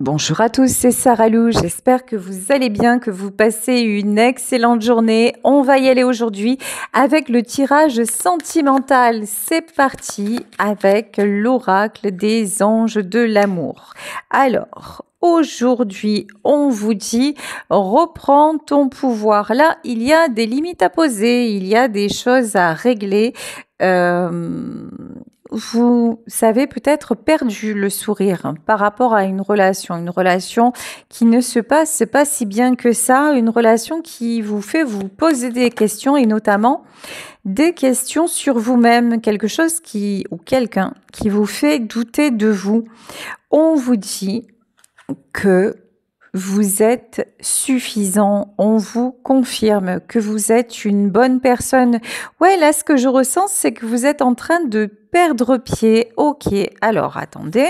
Bonjour à tous, c'est Sarah Lou. J'espère que vous allez bien, que vous passez une excellente journée. On va y aller aujourd'hui avec le tirage sentimental. C'est parti avec l'oracle des anges de l'amour. Alors, aujourd'hui, on vous dit reprends ton pouvoir. Là, il y a des limites à poser, il y a des choses à régler. Vous avez peut-être perdu le sourire par rapport à une relation qui ne se passe pas si bien que ça, une relation qui vous fait vous poser des questions et notamment des questions sur vous-même, quelque chose ou quelqu'un qui vous fait douter de vous. On vous dit que vous êtes suffisant, on vous confirme que vous êtes une bonne personne. Ouais, là, ce que je ressens, c'est que vous êtes en train de perdre pied. Ok, alors attendez,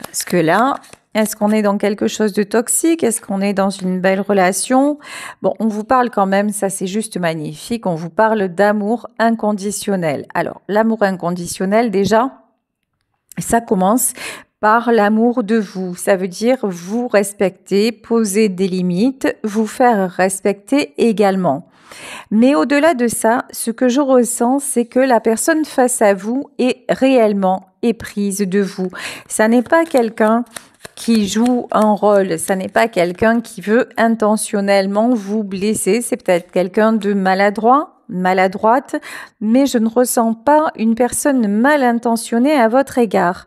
parce que là, est-ce qu'on est dans quelque chose de toxique? Est-ce qu'on est dans une belle relation? Bon, on vous parle quand même, ça c'est juste magnifique, on vous parle d'amour inconditionnel. Alors, l'amour inconditionnel, déjà, ça commence par l'amour de vous. Ça veut dire vous respecter, poser des limites, vous faire respecter également. Mais au-delà de ça, ce que je ressens, c'est que la personne face à vous est réellement éprise de vous. Ça n'est pas quelqu'un qui joue un rôle, ça n'est pas quelqu'un qui veut intentionnellement vous blesser, c'est peut-être quelqu'un de maladroit, maladroite, mais je ne ressens pas une personne mal intentionnée à votre égard.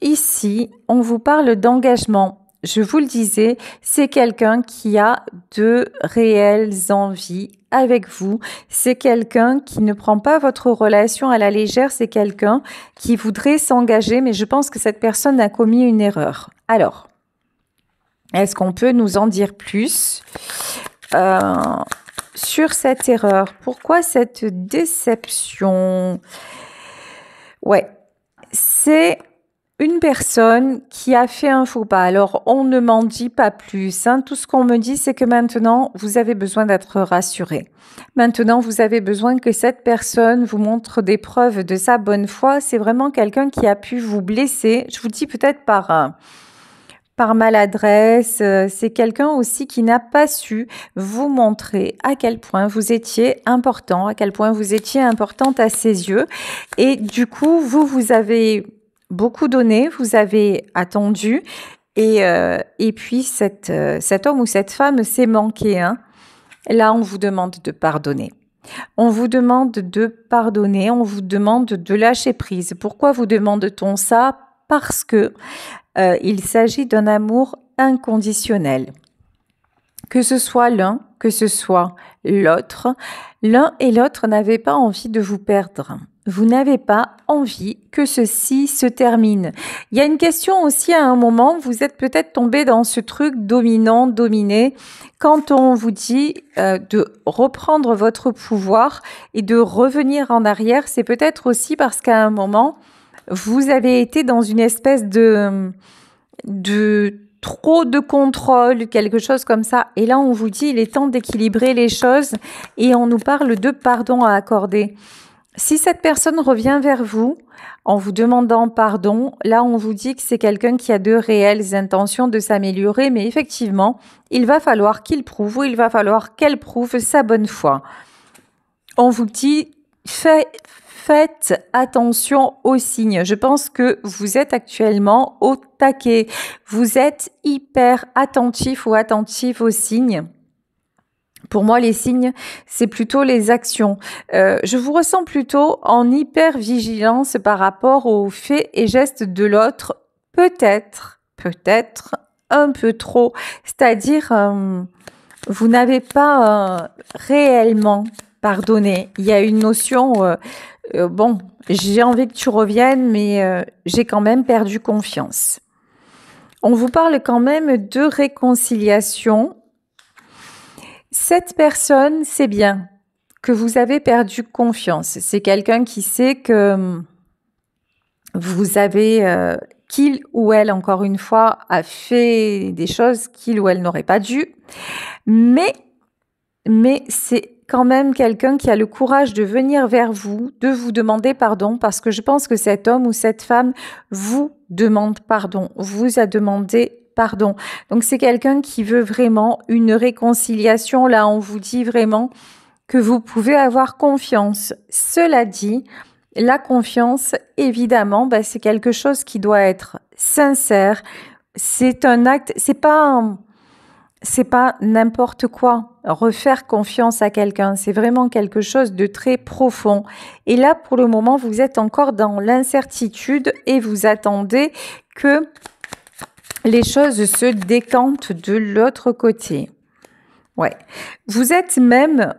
Ici, on vous parle d'engagement. Je vous le disais, c'est quelqu'un qui a de réelles envies avec vous. C'est quelqu'un qui ne prend pas votre relation à la légère. C'est quelqu'un qui voudrait s'engager, mais je pense que cette personne a commis une erreur. Alors, est-ce qu'on peut nous en dire plus sur cette erreur? Pourquoi cette déception? Ouais, c'est une personne qui a fait un faux pas. Alors, on ne m'en dit pas plus. Tout ce qu'on me dit, c'est que maintenant, vous avez besoin d'être rassuré. Maintenant, vous avez besoin que cette personne vous montre des preuves de sa bonne foi. C'est vraiment quelqu'un qui a pu vous blesser. Je vous dis peut-être par maladresse. C'est quelqu'un aussi qui n'a pas su vous montrer à quel point vous étiez important, à quel point vous étiez importante à ses yeux. Et du coup, vous avez beaucoup donné, vous avez attendu et puis cet homme ou cette femme s'est manqué. Là, on vous demande de pardonner. On vous demande de pardonner, on vous demande de lâcher prise. Pourquoi vous demande-t-on ça? Parce que il s'agit d'un amour inconditionnel. Que ce soit l'un, que ce soit l'autre, l'un et l'autre n'avaient pas envie de vous perdre. Vous n'avez pas envie que ceci se termine. Il y a une question aussi à un moment, vous êtes peut-être tombé dans ce truc dominant, dominé, quand on vous dit de reprendre votre pouvoir et de revenir en arrière, c'est peut-être aussi parce qu'à un moment, vous avez été dans une espèce de trop de contrôle, quelque chose comme ça. Et là, on vous dit, il est temps d'équilibrer les choses et on nous parle de pardon à accorder. Si cette personne revient vers vous en vous demandant pardon, là, on vous dit que c'est quelqu'un qui a de réelles intentions de s'améliorer, mais effectivement, il va falloir qu'il prouve ou il va falloir qu'elle prouve sa bonne foi. On vous dit, faites attention aux signes. Je pense que vous êtes actuellement au taquet. Vous êtes hyper attentif ou attentive aux signes. Pour moi, les signes, c'est plutôt les actions. Je vous ressens plutôt en hyper-vigilance par rapport aux faits et gestes de l'autre. Peut-être un peu trop. C'est-à-dire, vous n'avez pas réellement pardonné. Il y a une notion, bon, j'ai envie que tu reviennes, mais j'ai quand même perdu confiance. On vous parle quand même de réconciliation. Cette personne sait bien que vous avez perdu confiance. C'est quelqu'un qui sait que vous avez, qu'il ou elle, encore une fois, a fait des choses qu'il ou elle n'aurait pas dû. Mais c'est quand même quelqu'un qui a le courage de venir vers vous, de vous demander pardon, parce que je pense que cet homme ou cette femme vous demande pardon, vous a demandé pardon. Donc c'est quelqu'un qui veut vraiment une réconciliation. Là, on vous dit vraiment que vous pouvez avoir confiance. Cela dit, la confiance, évidemment, c'est quelque chose qui doit être sincère. C'est un acte, c'est pas n'importe quoi. Refaire confiance à quelqu'un, c'est vraiment quelque chose de très profond. Et là, pour le moment, vous êtes encore dans l'incertitude et vous attendez que les choses se décantent de l'autre côté. Ouais. Vous êtes même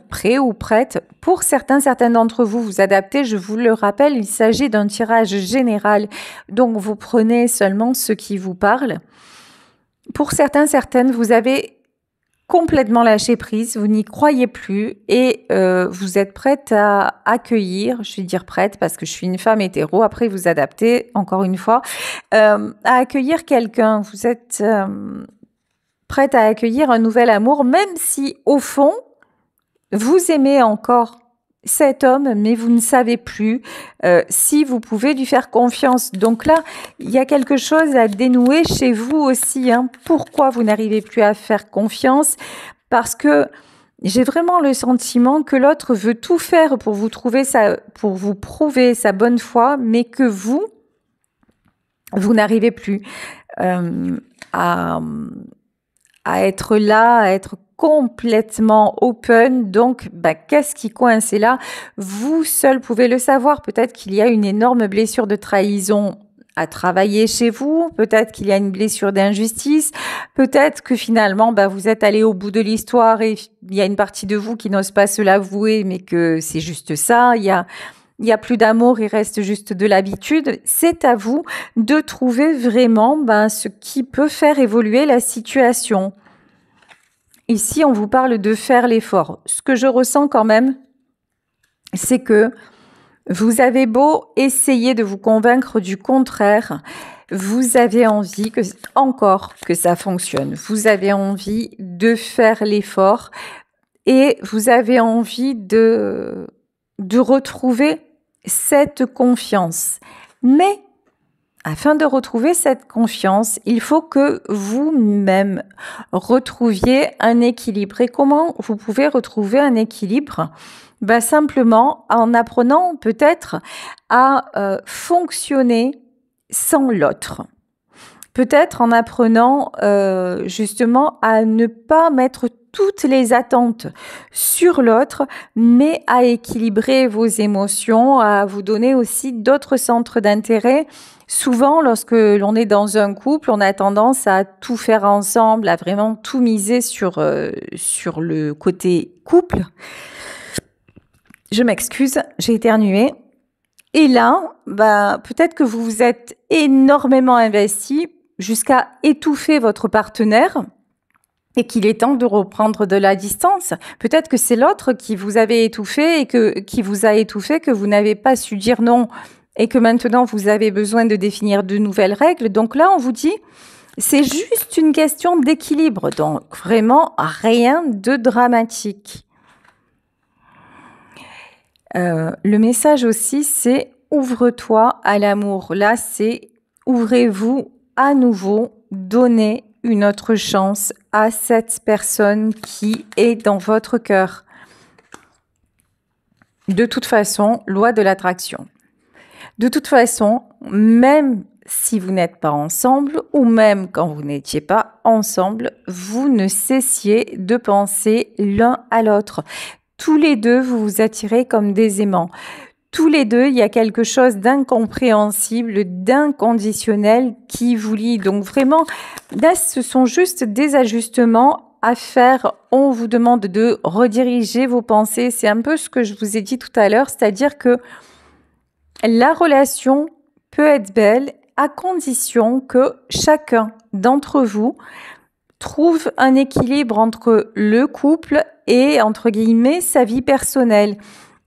prêt ou prête. Pour certains d'entre vous, vous adaptez. Je vous le rappelle, il s'agit d'un tirage général. Donc, vous prenez seulement ce qui vous parle. Pour certaines, vous avez complètement lâché prise, vous n'y croyez plus et vous êtes prête à accueillir, je vais dire prête parce que je suis une femme hétéro, après vous adaptez encore une fois, à accueillir quelqu'un, vous êtes prête à accueillir un nouvel amour, même si au fond, vous aimez encore cet homme, mais vous ne savez plus si vous pouvez lui faire confiance. Donc là, il y a quelque chose à dénouer chez vous aussi. Pourquoi vous n'arrivez plus à faire confiance? Parce que j'ai vraiment le sentiment que l'autre veut tout faire pour vous prouver sa bonne foi, mais que vous n'arrivez plus à être là, à être complètement open. Donc, qu'est-ce qui coince? Et là, vous seul pouvez le savoir. Peut-être qu'il y a une énorme blessure de trahison à travailler chez vous. Peut-être qu'il y a une blessure d'injustice. Peut-être que finalement, vous êtes allé au bout de l'histoire et il y a une partie de vous qui n'ose pas se l'avouer, mais que c'est juste ça. Il y a plus d'amour, il reste juste de l'habitude. C'est à vous de trouver vraiment ce qui peut faire évoluer la situation. Ici, on vous parle de faire l'effort. Ce que je ressens quand même, c'est que vous avez beau essayer de vous convaincre du contraire, vous avez envie que ça fonctionne. Vous avez envie de faire l'effort et vous avez envie de retrouver cette confiance. Mais afin de retrouver cette confiance, il faut que vous-même retrouviez un équilibre. Et comment vous pouvez retrouver un équilibre? Simplement en apprenant peut-être à fonctionner sans l'autre. Peut-être en apprenant justement à ne pas mettre toutes les attentes sur l'autre, mais à équilibrer vos émotions, à vous donner aussi d'autres centres d'intérêt. Souvent, lorsque l'on est dans un couple, on a tendance à tout faire ensemble, à vraiment tout miser sur le côté couple. Je m'excuse, j'ai éternué. Et là, peut-être que vous vous êtes énormément investi jusqu'à étouffer votre partenaire et qu'il est temps de reprendre de la distance. Peut-être que c'est l'autre qui vous avait étouffé et qui vous a étouffé, que vous n'avez pas su dire non et que maintenant vous avez besoin de définir de nouvelles règles. Donc là, on vous dit, c'est juste une question d'équilibre. Donc vraiment rien de dramatique. Le message aussi, c'est ouvre-toi à l'amour. Là, c'est ouvrez-vous à nouveau, donnez une autre chance à cette personne qui est dans votre cœur. De toute façon, loi de l'attraction. De toute façon, même si vous n'êtes pas ensemble ou même quand vous n'étiez pas ensemble, vous ne cessiez de penser l'un à l'autre. Tous les deux, vous vous attirez comme des aimants. Tous les deux, il y a quelque chose d'incompréhensible, d'inconditionnel qui vous lie. Donc vraiment, là, ce sont juste des ajustements à faire. On vous demande de rediriger vos pensées. C'est un peu ce que je vous ai dit tout à l'heure, c'est-à-dire que la relation peut être belle à condition que chacun d'entre vous trouve un équilibre entre le couple et, entre guillemets, sa vie personnelle.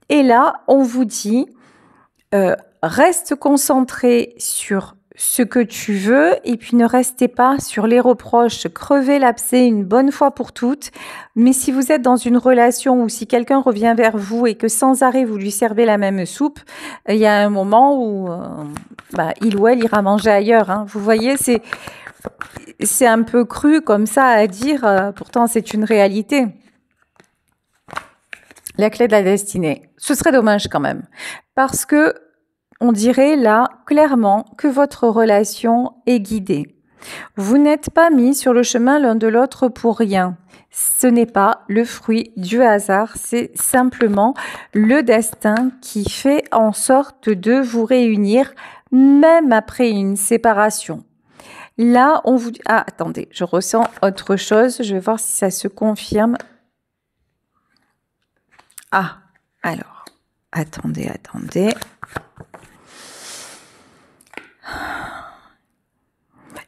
Et là, on vous dit, reste concentré sur ce que tu veux et puis ne restez pas sur les reproches. Crevez l'abcès une bonne fois pour toutes. Mais si vous êtes dans une relation ou si quelqu'un revient vers vous et que sans arrêt vous lui servez la même soupe, il y a un moment où il ou elle ira manger ailleurs. Hein. Vous voyez, c'est un peu cru comme ça à dire, pourtant c'est une réalité. La clé de la destinée. Ce serait dommage quand même. Parce que on dirait là clairement que votre relation est guidée. Vous n'êtes pas mis sur le chemin l'un de l'autre pour rien. Ce n'est pas le fruit du hasard, c'est simplement le destin qui fait en sorte de vous réunir même après une séparation. Là, on vous dit... Ah, attendez, je ressens autre chose. Je vais voir si ça se confirme. Ah, alors, attendez.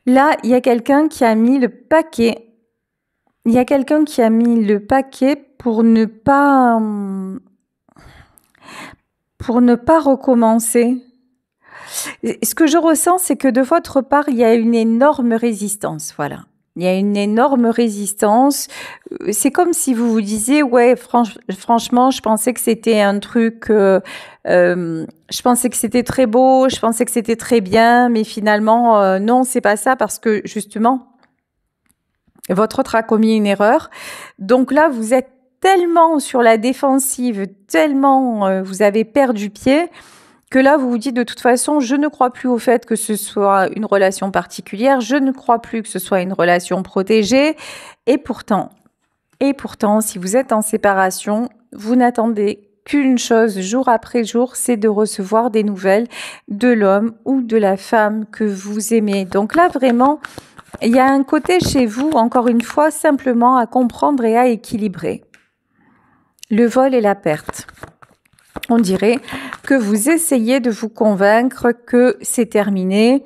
Là, il y a quelqu'un qui a mis le paquet. Il y a quelqu'un qui a mis le paquet pour ne pas recommencer. Ce que je ressens, c'est que de votre part, il y a une énorme résistance. Voilà. Il y a une énorme résistance. C'est comme si vous vous disiez, ouais, franchement, je pensais que c'était un truc, je pensais que c'était très beau, je pensais que c'était très bien, mais finalement, non, c'est pas ça parce que justement, votre autre a commis une erreur. Donc là, vous êtes tellement sur la défensive, tellement vous avez perdu pied, que là, vous vous dites de toute façon, je ne crois plus au fait que ce soit une relation particulière, je ne crois plus que ce soit une relation protégée. Et pourtant, si vous êtes en séparation, vous n'attendez qu'une chose jour après jour, c'est de recevoir des nouvelles de l'homme ou de la femme que vous aimez. Donc là, vraiment, il y a un côté chez vous, encore une fois, simplement à comprendre et à équilibrer. Le vol et la perte. On dirait que vous essayez de vous convaincre que c'est terminé,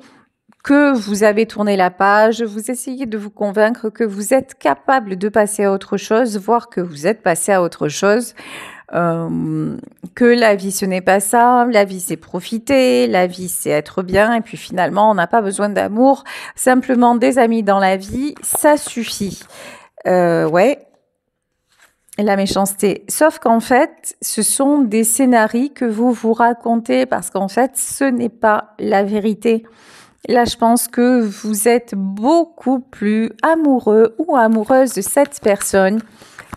que vous avez tourné la page, vous essayez de vous convaincre que vous êtes capable de passer à autre chose, voire que vous êtes passé à autre chose, que la vie ce n'est pas ça, la vie c'est profiter, la vie c'est être bien, et puis finalement on n'a pas besoin d'amour, simplement des amis dans la vie, ça suffit. Ouais. La méchanceté. Sauf qu'en fait, ce sont des scénarios que vous vous racontez parce qu'en fait, ce n'est pas la vérité. Là, je pense que vous êtes beaucoup plus amoureux ou amoureuse de cette personne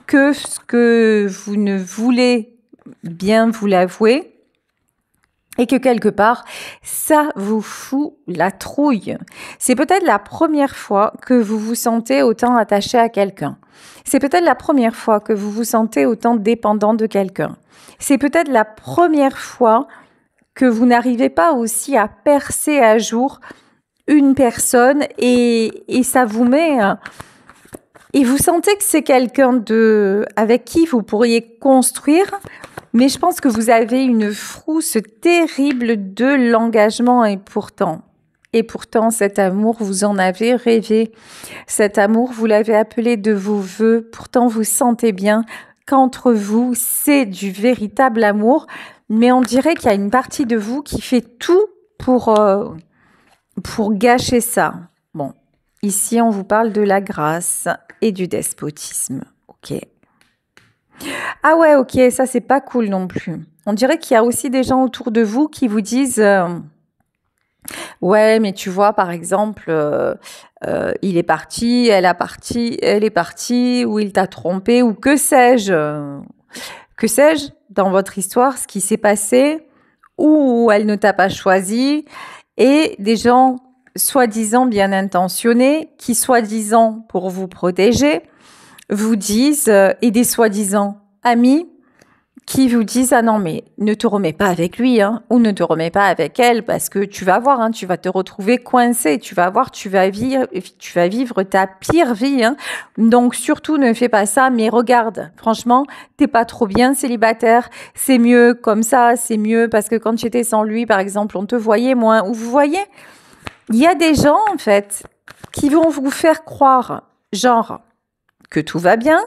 que ce que vous ne voulez bien vous l'avouer. Et que quelque part, ça vous fout la trouille. C'est peut-être la première fois que vous vous sentez autant attaché à quelqu'un. C'est peut-être la première fois que vous vous sentez autant dépendant de quelqu'un. C'est peut-être la première fois que vous n'arrivez pas aussi à percer à jour une personne et ça vous met... Et vous sentez que c'est quelqu'un avec qui vous pourriez construire, mais je pense que vous avez une frousse terrible de l'engagement et pourtant, cet amour, vous en avez rêvé. Cet amour, vous l'avez appelé de vos voeux. Pourtant, vous sentez bien qu'entre vous, c'est du véritable amour. Mais on dirait qu'il y a une partie de vous qui fait tout pour gâcher ça. Bon, ici, on vous parle de la grâce et du despotisme. Ok. Ah ouais, ok, ça, c'est pas cool non plus. On dirait qu'il y a aussi des gens autour de vous qui vous disent... Ouais, mais tu vois, par exemple, il est parti, elle est partie, ou il t'a trompé, ou que sais-je. Que sais-je, dans votre histoire, ce qui s'est passé, ou elle ne t'a pas choisi, et des gens soi-disant bien intentionnés, qui soi-disant pour vous protéger, vous disent, et des soi-disant amis, qui vous disent « Ah non, mais ne te remets pas avec lui, hein, ou ne te remets pas avec elle, parce que tu vas voir, hein, tu vas te retrouver coincé, tu vas voir, tu vas vivre ta pire vie. Hein. Donc surtout, ne fais pas ça, mais regarde, franchement, t'es pas trop bien célibataire, c'est mieux comme ça, c'est mieux, parce que quand tu étais sans lui, par exemple, on te voyait moins. » Ou vous voyez, il y a des gens, en fait, qui vont vous faire croire, genre, que tout va bien,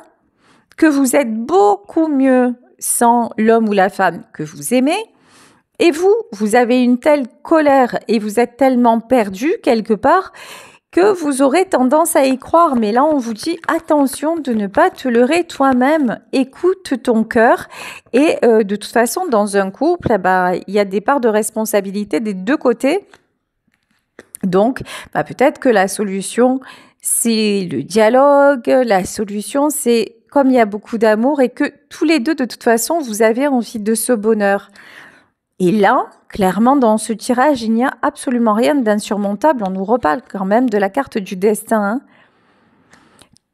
que vous êtes beaucoup mieux sans l'homme ou la femme que vous aimez Et vous avez une telle colère et vous êtes tellement perdu quelque part que vous aurez tendance à y croire. Mais là, on vous dit attention de ne pas te leurrer toi-même. Écoute ton cœur. Et de toute façon, dans un couple, il y a des parts de responsabilité des deux côtés. Donc, peut-être que la solution, c'est le dialogue. La solution, c'est comme il y a beaucoup d'amour et que tous les deux, de toute façon, vous avez envie de ce bonheur. Et là, clairement, dans ce tirage, il n'y a absolument rien d'insurmontable. On nous reparle quand même de la carte du destin. Hein.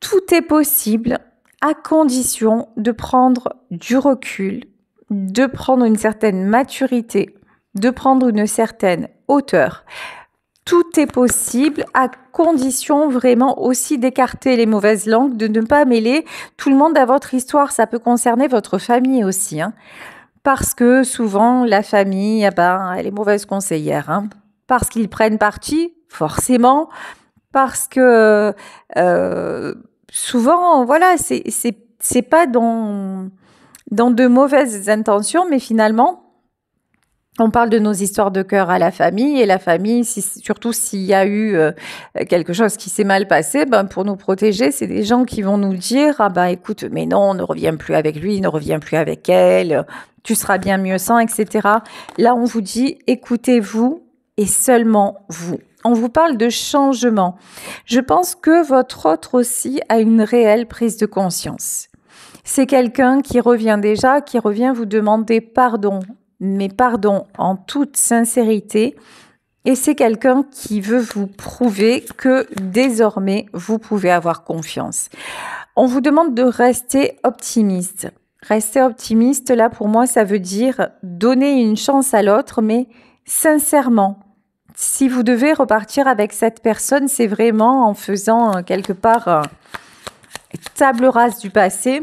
Tout est possible à condition de prendre du recul, de prendre une certaine maturité, de prendre une certaine hauteur. Tout est possible à condition vraiment aussi d'écarter les mauvaises langues, de ne pas mêler tout le monde à votre histoire. Ça peut concerner votre famille aussi. Hein. Parce que souvent, la famille, elle est mauvaise conseillère. Hein. Parce qu'ils prennent parti, forcément. Parce que souvent, voilà, c'est pas dans de mauvaises intentions, mais finalement, on parle de nos histoires de cœur à la famille. Et la famille, surtout s'il y a eu quelque chose qui s'est mal passé, pour nous protéger, c'est des gens qui vont nous dire « Ah écoute, mais non, ne reviens plus avec lui, ne reviens plus avec elle. » Tu seras bien mieux sans, etc. Là, on vous dit, écoutez-vous et seulement vous. On vous parle de changement. Je pense que votre autre aussi a une réelle prise de conscience. C'est quelqu'un qui revient vous demander pardon, mais pardon en toute sincérité. Et c'est quelqu'un qui veut vous prouver que désormais, vous pouvez avoir confiance. On vous demande de rester optimiste. Rester optimiste, là, pour moi, ça veut dire donner une chance à l'autre, mais sincèrement. Si vous devez repartir avec cette personne, c'est vraiment en faisant quelque part table rase du passé.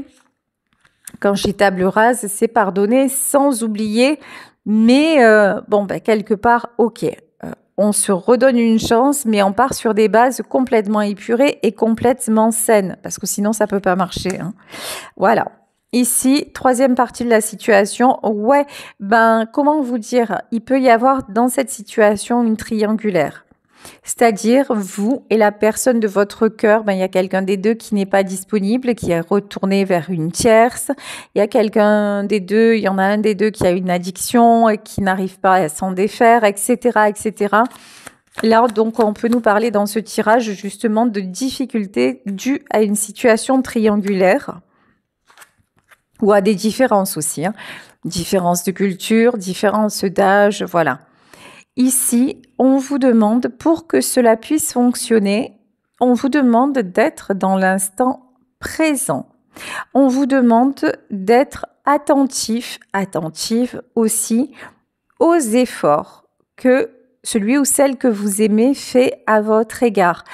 Quand je dis table rase, c'est pardonner sans oublier, mais quelque part, ok. On se redonne une chance, mais on part sur des bases complètement épurées et complètement saines, parce que sinon, ça peut pas marcher. Hein. Voilà. Ici, troisième partie de la situation, comment vous dire, il peut y avoir dans cette situation une triangulaire. C'est-à-dire, vous et la personne de votre cœur, il y a quelqu'un des deux qui n'est pas disponible, qui est retourné vers une tierce. Il y a quelqu'un des deux, il y en a un des deux qui a une addiction et qui n'arrive pas à s'en défaire, etc., etc. Là, donc, on peut nous parler dans ce tirage justement de difficultés dues à une situation triangulaire. Ou à des différences aussi, hein. Différences de culture, différences d'âge, voilà. Ici, on vous demande, pour que cela puisse fonctionner, on vous demande d'être dans l'instant présent. On vous demande d'être attentive aussi aux efforts que celui ou celle que vous aimez fait à votre égard.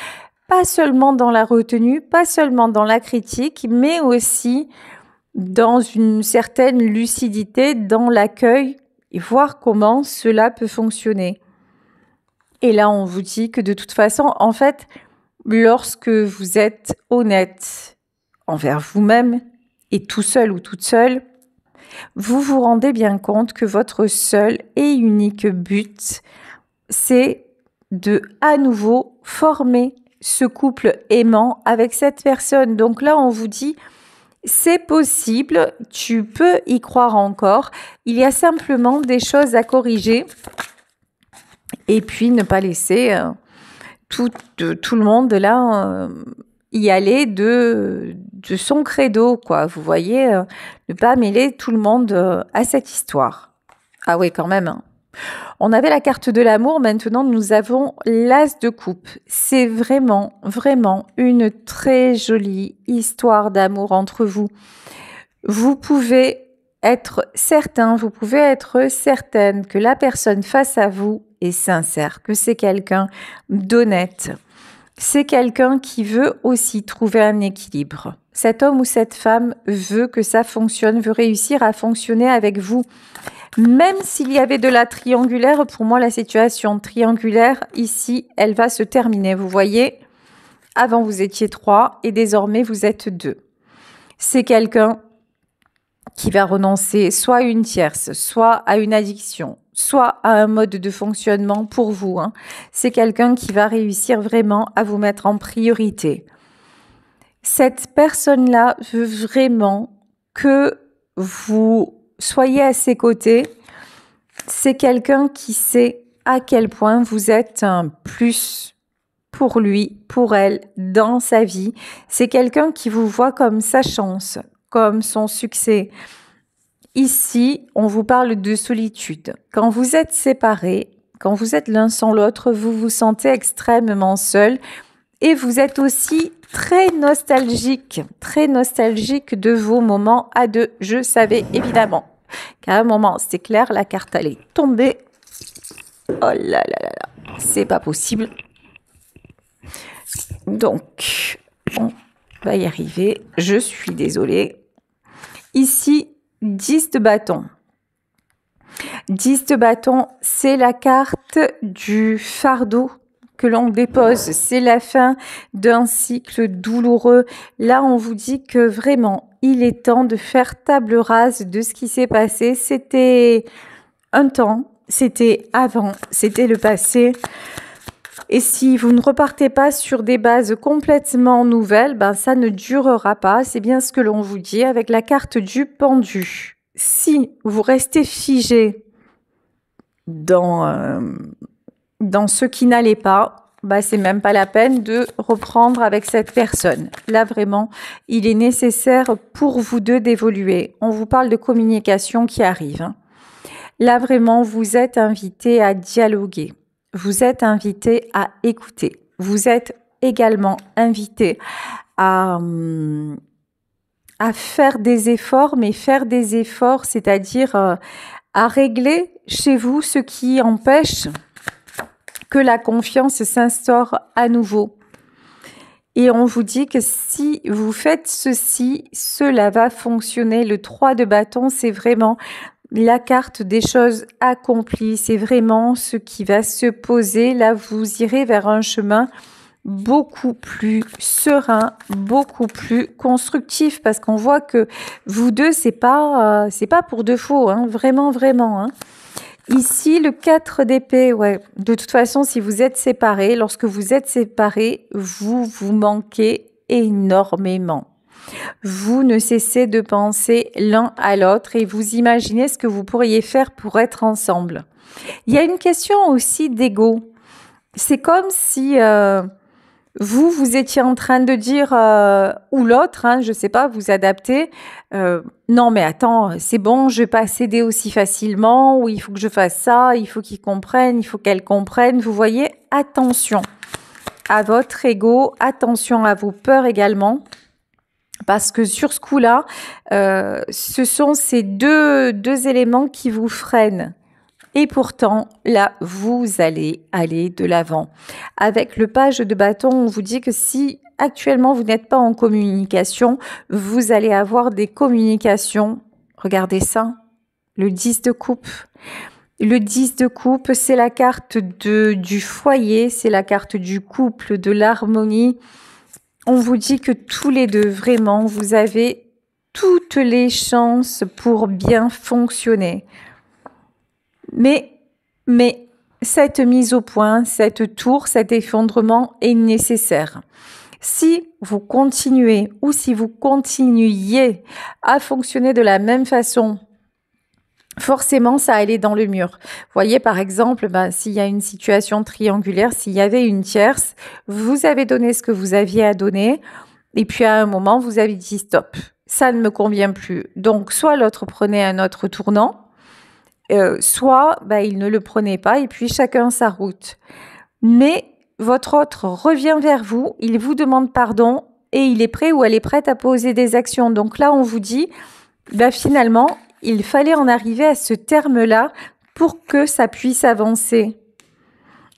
Pas seulement dans la retenue, pas seulement dans la critique, mais aussi dans une certaine lucidité, dans l'accueil et voir comment cela peut fonctionner. Et là, on vous dit que de toute façon, en fait, lorsque vous êtes honnête envers vous-même et tout seul ou toute seule, vous vous rendez bien compte que votre seul et unique but, c'est de à nouveau former ce couple aimant avec cette personne. Donc là, on vous dit, c'est possible, tu peux y croire encore. Il y a simplement des choses à corriger et puis ne pas laisser tout le monde là y aller de son credo, quoi. Vous voyez, ne pas mêler tout le monde à cette histoire. Ah oui, quand même. Hein. On avait la carte de l'amour, maintenant nous avons l'as de coupe. C'est vraiment, vraiment une très jolie histoire d'amour entre vous. Vous pouvez être certain, vous pouvez être certaine que la personne face à vous est sincère, que c'est quelqu'un d'honnête. C'est quelqu'un qui veut aussi trouver un équilibre. Cet homme ou cette femme veut que ça fonctionne, veut réussir à fonctionner avec vous. Même s'il y avait de la triangulaire, pour moi, la situation triangulaire, ici, elle va se terminer. Vous voyez, avant, vous étiez 3 et désormais, vous êtes 2. C'est quelqu'un qui va renoncer soit à une tierce, soit à une addiction, soit à un mode de fonctionnement pour vous, hein. C'est quelqu'un qui va réussir vraiment à vous mettre en priorité. Cette personne-là veut vraiment que vous soyez à ses côtés. C'est quelqu'un qui sait à quel point vous êtes un plus pour lui, pour elle, dans sa vie. C'est quelqu'un qui vous voit comme sa chance, comme son succès. Ici, on vous parle de solitude. Quand vous êtes séparés, quand vous êtes l'un sans l'autre, vous vous sentez extrêmement seul et vous êtes aussi très nostalgique de vos moments à deux. Je savais évidemment qu'à un moment, c'est clair, la carte allait tomber. Oh là là là là, c'est pas possible. Donc, on va y arriver. Je suis désolée. Ici, 10 de bâton. 10 de bâton, c'est la carte du fardeau que l'on dépose. C'est la fin d'un cycle douloureux. Là, on vous dit que vraiment, il est temps de faire table rase de ce qui s'est passé. C'était un temps, c'était avant, c'était le passé. Et si vous ne repartez pas sur des bases complètement nouvelles, ben ça ne durera pas. C'est bien ce que l'on vous dit avec la carte du pendu. Si vous restez figé dans ce qui n'allait pas, bah c'est même pas la peine de reprendre avec cette personne. Là vraiment, il est nécessaire pour vous deux d'évoluer. On vous parle de communication qui arrive, hein. Là vraiment, vous êtes invité à dialoguer. Vous êtes invité à écouter. Vous êtes également invité à faire des efforts, mais faire des efforts, c'est-à-dire à régler chez vous ce qui empêche que la confiance s'instaure à nouveau. Et on vous dit que si vous faites ceci, cela va fonctionner. Le 3 de bâton, c'est vraiment la carte des choses accomplies. C'est vraiment ce qui va se poser. Là, vous irez vers un chemin beaucoup plus serein, beaucoup plus constructif, parce qu'on voit que vous deux, c'est pas pour de faux, hein, vraiment, vraiment, hein. Ici, le 4 d'épée, ouais. De toute façon, si vous êtes séparés, lorsque vous êtes séparés, vous vous manquez énormément. Vous ne cessez de penser l'un à l'autre et vous imaginez ce que vous pourriez faire pour être ensemble. Il y a une question aussi d'ego. C'est comme si vous étiez en train de dire, ou l'autre, hein, je sais pas, vous adaptez, non mais attends, c'est bon, je vais pas céder aussi facilement, ou il faut que je fasse ça, il faut qu'ils comprennent, il faut qu'elle comprenne. Vous voyez, attention à votre ego, attention à vos peurs également. Parce que sur ce coup-là, ce sont ces deux éléments qui vous freinent. Et pourtant, là, vous allez aller de l'avant. Avec le page de bâton, on vous dit que si actuellement vous n'êtes pas en communication, vous allez avoir des communications. Regardez ça, le 10 de coupe. Le 10 de coupe, c'est la carte du foyer, c'est la carte du couple, de l'harmonie. On vous dit que tous les deux, vraiment, vous avez toutes les chances pour bien fonctionner. Mais cette mise au point, cette tour, cet effondrement est nécessaire. Si vous continuez ou si vous continuiez à fonctionner de la même façon, forcément, ça allait dans le mur. Vous voyez, par exemple, s'il y a une situation triangulaire, s'il y avait une tierce, vous avez donné ce que vous aviez à donner, et puis à un moment, vous avez dit stop, ça ne me convient plus. Donc, soit l'autre prenait un autre tournant, soit il ne le prenait pas, et puis chacun sa route. Mais votre autre revient vers vous, il vous demande pardon, et il est prêt ou elle est prête à poser des actions. Donc là, on vous dit, finalement, il fallait en arriver à ce terme-là pour que ça puisse avancer.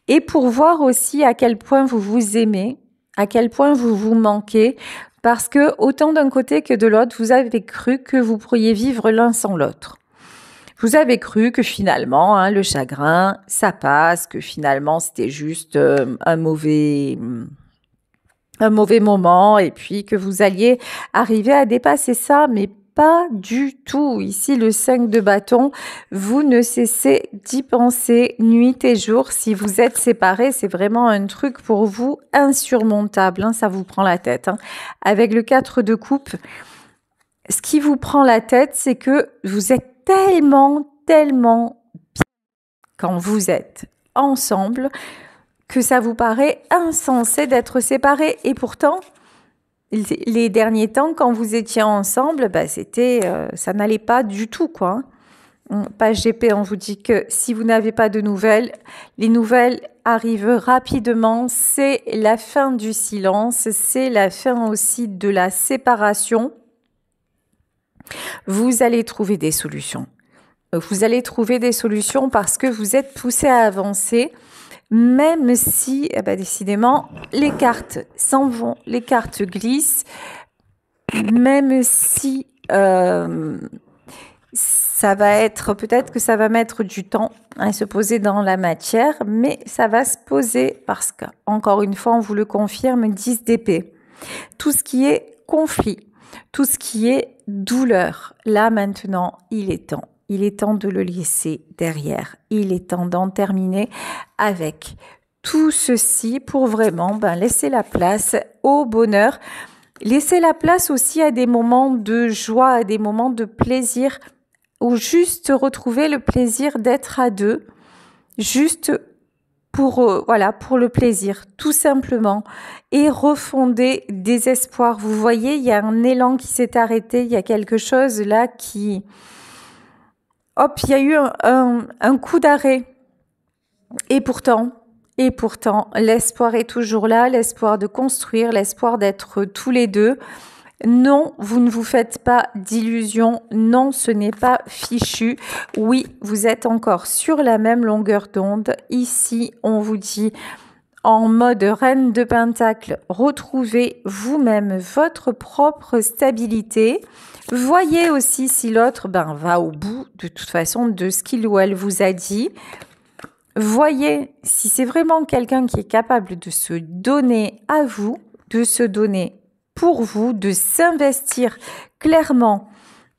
Et pour voir aussi à quel point vous vous aimez, à quel point vous vous manquez, parce que autant d'un côté que de l'autre, vous avez cru que vous pourriez vivre l'un sans l'autre. Vous avez cru que finalement, le chagrin, ça passe, que finalement, c'était juste un mauvais moment et puis que vous alliez arriver à dépasser ça, mais Pas du tout. Ici, le 5 de bâton, vous ne cessez d'y penser nuit et jour. Si vous êtes séparés, c'est vraiment un truc pour vous insurmontable, hein, ça vous prend la tête. Hein. Avec le 4 de coupe, ce qui vous prend la tête, c'est que vous êtes tellement bien quand vous êtes ensemble que ça vous paraît insensé d'être séparés. Et pourtant, les derniers temps, quand vous étiez ensemble, bah, ça n'allait pas du tout, quoi. Page GP, on vous dit que si vous n'avez pas de nouvelles, les nouvelles arrivent rapidement. C'est la fin du silence, c'est la fin aussi de la séparation. Vous allez trouver des solutions. Vous allez trouver des solutions parce que vous êtes poussé à avancer. Même si, décidément, les cartes s'en vont, les cartes glissent, même si ça va être, peut-être que ça va mettre du temps à se poser dans la matière, mais ça va se poser parce que, encore une fois, on vous le confirme, 10 d'épée. Tout ce qui est conflit, tout ce qui est douleur, là maintenant, il est temps. Il est temps de le laisser derrière. Il est temps d'en terminer avec tout ceci pour vraiment laisser la place au bonheur. Laisser la place aussi à des moments de joie, à des moments de plaisir, ou juste retrouver le plaisir d'être à deux, juste pour le plaisir, tout simplement, et refonder des espoirs. Vous voyez, il y a un élan qui s'est arrêté, il y a quelque chose là qui... Hop, il y a eu un coup d'arrêt. Et pourtant, l'espoir est toujours là, l'espoir de construire, l'espoir d'être tous les deux. Non, vous ne vous faites pas d'illusions. Non, ce n'est pas fichu. Oui, vous êtes encore sur la même longueur d'onde. Ici, on vous dit... En mode reine de pentacle, retrouvez vous-même votre propre stabilité. Voyez aussi si l'autre va au bout de toute façon de ce qu'il ou elle vous a dit. Voyez si c'est vraiment quelqu'un qui est capable de se donner à vous, de se donner pour vous, de s'investir clairement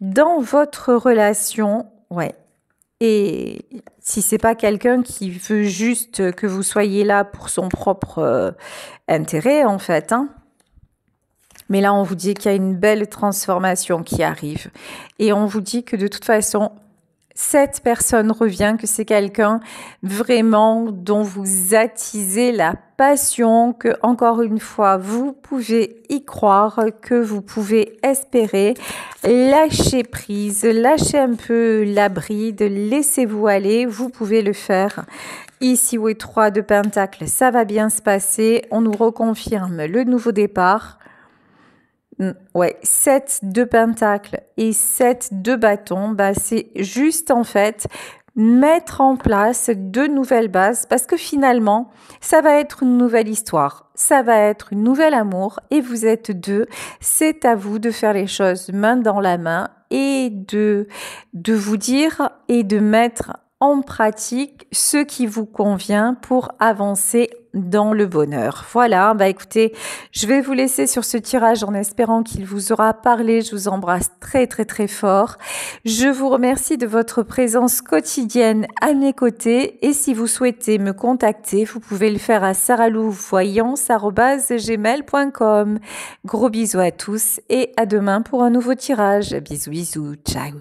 dans votre relation. Ouais. Et si c'est pas quelqu'un qui veut juste que vous soyez là pour son propre intérêt, en fait, hein. Mais là, on vous dit qu'il y a une belle transformation qui arrive. Et on vous dit que de toute façon, cette personne revient, que c'est quelqu'un vraiment dont vous attisez la passion, que encore une fois, vous pouvez y croire, que vous pouvez espérer. Lâchez prise, lâchez un peu la bride, laissez-vous aller, vous pouvez le faire. Ici, oui, 3 de pentacle, ça va bien se passer. On nous reconfirme le nouveau départ. Ouais, 7 de pentacle et 7 de bâton, c'est juste en fait mettre en place de nouvelles bases parce que finalement, ça va être une nouvelle histoire, ça va être une nouvelle amour et vous êtes deux. C'est à vous de faire les choses main dans la main et de vous dire et de mettre en pratique ce qui vous convient pour avancer dans le bonheur. Voilà, écoutez, je vais vous laisser sur ce tirage en espérant qu'il vous aura parlé. Je vous embrasse très très très fort. Je vous remercie de votre présence quotidienne à mes côtés et si vous souhaitez me contacter, vous pouvez le faire à saralouvoyance@gmail.com. Gros bisous à tous et à demain pour un nouveau tirage. Bisous bisous, ciao.